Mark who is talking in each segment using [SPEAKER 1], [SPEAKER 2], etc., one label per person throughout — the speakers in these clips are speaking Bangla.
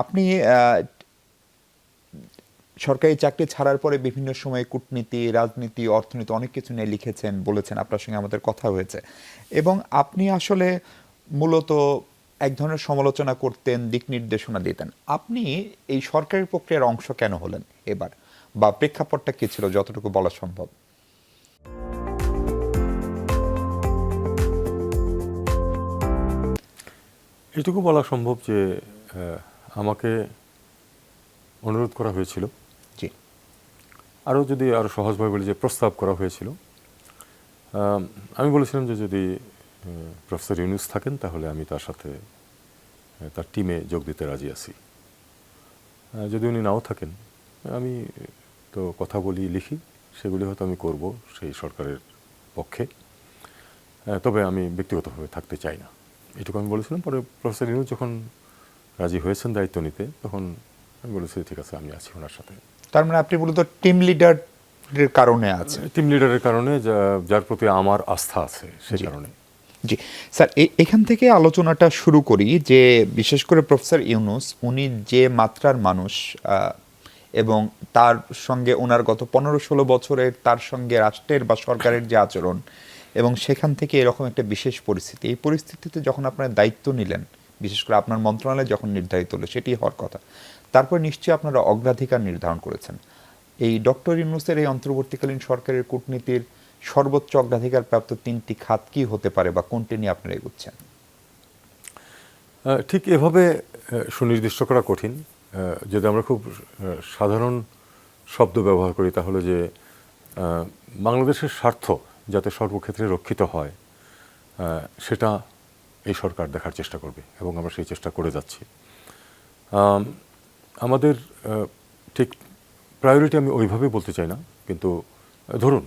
[SPEAKER 1] আপনি সরকারি চাকরি ছাড়ার পরে বিভিন্ন সময় কূটনীতি, রাজনীতি, অর্থনীতি অনেক কিছু নিয়ে লিখেছেন, বলেছেন, আপনার সঙ্গে আমাদের কথা হয়েছে। এবং আপনি আসলে মূলত এক ধরনের সমালোচনা করতেন, দিক নির্দেশনা দিতেন। আপনি এই সরকারি প্রক্রিয়ার অংশ কেন হলেন এবার, বা প্রেক্ষাপটটা কি ছিল যতটুকু বলা সম্ভব?
[SPEAKER 2] এটুকু বলা সম্ভব যে আমাকে অনুরোধ করা হয়েছিল,
[SPEAKER 1] জি
[SPEAKER 2] যদি আরও সহজভাবে বলি যে প্রস্তাব করা হয়েছিল। আমি বলেছিলাম যে যদি প্রফেসর ইউনূস থাকেন তাহলে আমি তার সাথে তার টিমে যোগ দিতে রাজি আছি। যদি উনি নাও থাকেন, আমি তো কথা বলি, লিখি, সেগুলি হয়তো আমি করব সেই সরকারের পক্ষে। তবে আমি ব্যক্তিগতভাবে থাকতে চাই না, এটুকু আমি বলেছিলাম। পরে প্রফেসর ইউনূস যখন রাজি হয়েছেন দায়িত্ব নিতে, তখন আমি বলেছি ঠিক আছে, আমি আছি ওনার সাথে।
[SPEAKER 1] তার মানে আপনি মূলত টিম লিডারের কারণে আছেন?
[SPEAKER 2] টিম লিডারের কারণে, যার প্রতি আমার আস্থা আছে সে কারণে।
[SPEAKER 1] জি স্যার, এখান থেকে আলোচনাটা শুরু করি যে বিশেষ করে প্রফেসর ইউনূস উনি যে মাত্রার মানুষ, এবং তার সঙ্গে ওনার গত 15-16 বছরের তার সঙ্গে রাষ্ট্রের বা সরকারের যে আচরণ, এবং সেখান থেকে এরকম একটা বিশেষ পরিস্থিতি, এই পরিস্থিতিতে যখন আপনার দায়িত্ব নিলেন, বিশেষ করে আপনার মন্ত্রণালয় যখন নির্ধারিত হলো, সেটি হওয়ার কথা, তারপর নিশ্চয়ই আপনারা অগ্রাধিকার নির্ধারণ করেছেন। এই ডক্টর ইউনূসের এই অন্তর্বর্তীকালীন সরকারের কূটনীতির সর্বোচ্চ অগ্রাধিকার প্রাপ্ত 3টি খাত কি হতে পারে, বা কোনটি নিয়ে আপনারা এগোচ্ছেন?
[SPEAKER 2] ঠিক এভাবে সুনির্দিষ্ট করা কঠিন। যদি আমরা খুব সাধারণ শব্দ ব্যবহার করি, তাহলে যে বাংলাদেশের স্বার্থ যাতে সর্বক্ষেত্রে রক্ষিত হয়, সেটা এই সরকার দেখার চেষ্টা করবে, এবং আমরা সেই চেষ্টা করে যাচ্ছি। আমাদের ঠিক প্রায়োরিটি আমি ওইভাবে বলতে চাই না, কিন্তু ধরুন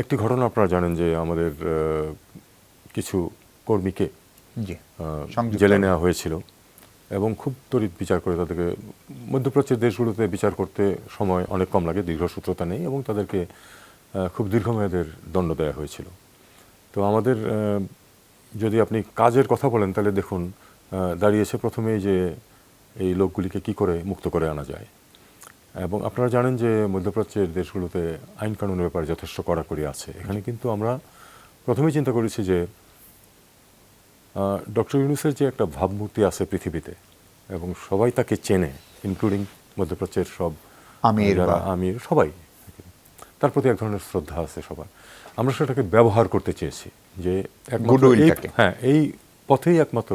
[SPEAKER 2] একটি ঘটনা আপনারা জানেন যে আমাদের কিছু কর্মীকে জেলে নেওয়া হয়েছিল, এবং খুব তড়িৎ বিচার করে তাদেরকে, মধ্যপ্রাচ্যের দেশগুলোতে বিচার করতে সময় অনেক কম লাগে, দীর্ঘসূত্রতা নেই, এবং তাদেরকে খুব দীর্ঘমেয়াদের দণ্ড দেওয়া হয়েছিল। তো আমাদের যদি আপনি কাজের কথা বলেন, তাহলে দেখুন দাঁড়িয়েছে প্রথমেই যে এই লোকগুলিকে কি করে মুক্ত করে আনা যায়। এবং আপনারা জানেন যে মধ্যপ্রাচ্যের দেশগুলোতে আইন কানুনের ব্যাপারে যথেষ্ট কড়াকড়ি আছে। এখানে কিন্তু আমরা প্রথমেই চিন্তা করেছি যে ডক্টর ইউনূসের যে একটা ভাবমূর্তি আছে পৃথিবীতে, এবং সবাই তাকে চেনে, ইনক্লুডিং মধ্যপ্রাচ্যের সব আমির, সবাই তার প্রতি এক ধরনের শ্রদ্ধা আছে সবার। আমরা সেটাকে ব্যবহার করতে চেয়েছি যে এই পথেই একমাত্র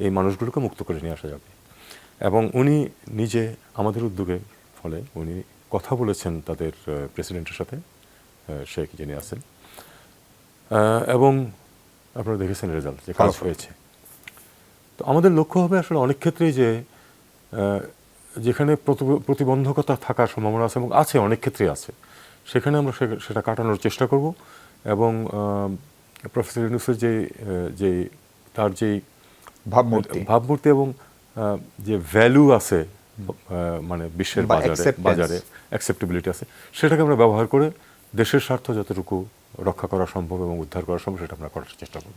[SPEAKER 2] এই মানুষগুলোকে মুক্ত করে নিয়ে আসা যাবে। এবং উনি নিজে আমাদের উদ্যোগের ফলে উনি কথা বলেছেন তাদের প্রেসিডেন্টের সাথে, শেখ যিনি আছেন, এবং আপনারা দেখেছেন রেজাল্ট যে কাজ হয়েছে। তো আমাদের লক্ষ্য হবে আসলে অনেক ক্ষেত্রেই যে যেখানে প্রতিবন্ধকতা থাকার সম্ভাবনা আছে, এবং আছে, অনেক ক্ষেত্রেই আছে, সেখানে আমরা সেটা কাটানোর চেষ্টা করব। এবং প্রফেসর ইউনূসের যে তার যেই ভাবমূর্তি এবং যে ভ্যালু আছে, মানে বিশ্বের বাজারে অ্যাকসেপ্টেবিলিটি আছে, সেটাকে আমরা ব্যবহার করে দেশের স্বার্থ যতটুকু রক্ষা করা সম্ভব এবং উদ্ধার করা সম্ভব সেটা আমরা করার চেষ্টা করব।